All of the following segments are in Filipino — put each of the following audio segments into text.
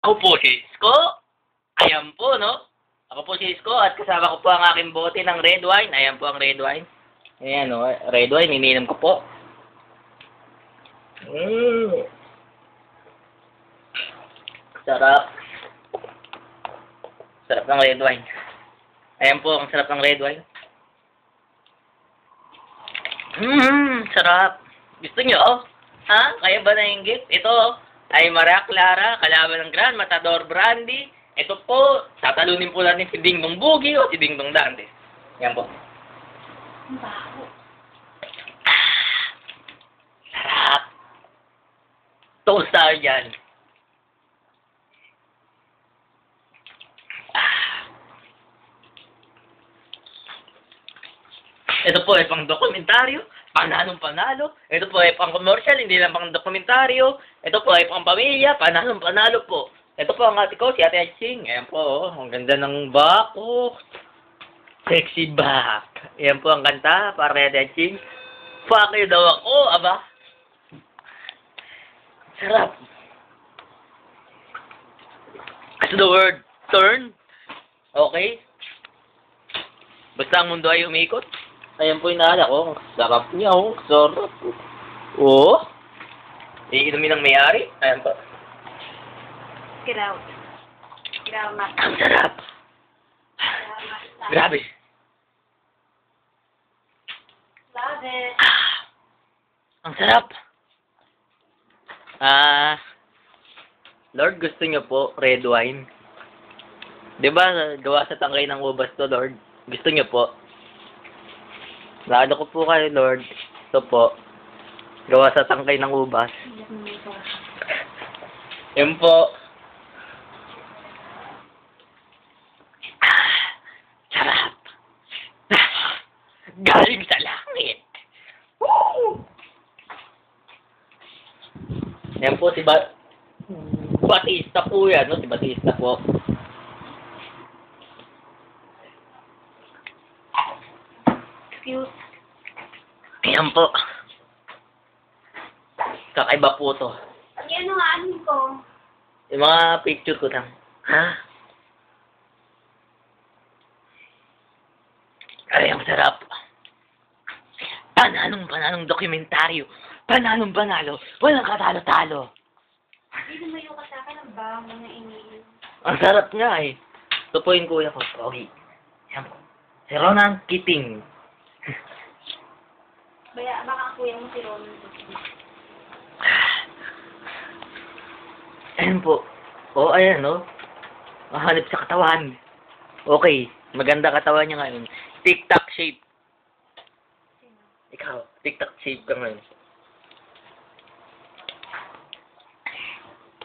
Ako po si Isko. Ayan po, no? Ako po si Isko at kasama ko po ang aking bote ng red wine. Ayan po ang red wine. Ayan, no? Red wine, ininom ko po. Sarap. Sarap ng red wine. Ayan po, ang sarap ng red wine. Sarap. Gusto nyo, oh? Ha? Kaya ba nainggit? Ito, ay Maria Clara, kalaban ng Grand Matador Brandy. Ito po, tatalunin po natin si Dingdong Boogie o si Dingdong Dante. Yan po. Ang baho. Sarap. Toastar yan. Ito po ay pang dokumentaryo, panalong panalo. Ito po ay pang commercial, hindi lang pang dokumentaryo. Ito po ay pang pamilya, panalong panalo po. Ito po ang ate ko, si Ate Aching. Ayan po, oh, ang ganda ng back, oh. Sexy back. Ayan po ang kanta para kay Ate Aching. Fuck you daw ako, aba. Sarap. As the word turn, okay? Basta ang mundo ay umikot. Ayan po yung naalala ko. Sarap niya, oh. Sarap. Oh. Iinumin ng may-ari. Ayan po. Get out. Get out, Matt. Ang sarap. Grabe. Love it. Ang sarap. Lord, gusto niyo po red wine? Diba, gawa sa tangkay ng ubas to, Lord? Gusto niyo po? Lalo ko po kayo, Lord. Ito po. Gawa sa tangkay ng ubas. Yan po. Sarap. Galing sa langit. Woo! Yan po si Batista po yan, no? Si Batista po. Excuse. Ayan po. Kakaiba po to. Yan ang ano ko. Yung mga picture ko lang. Ha? Ay, ang sarap. Panalong dokumentaryo. Panalo. Walang katalo-talo. Hindi naman yung kasaka ng baho na iniinom. Ang sarap nga eh. Ito po yung kuya ko. Okay. Yan po. Si Ronan Kiting. Baka ang kuya mo si Ronan. Ayan po. O, ayan, no? Mahanip sa katawan. Okay. Maganda katawan niya ngayon. Tic-tac shape. Ikaw, tic-tac shape ka ngayon.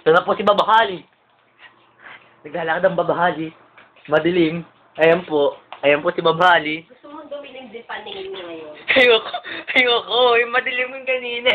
Ito na po si Babahali. Naglalakad ang Babahali. Madilim. Ayan po. Ayan po si Babahali. Gusto mo dumilim din paningin niya ngayon? Ayoko. Yung madilim yung kanina.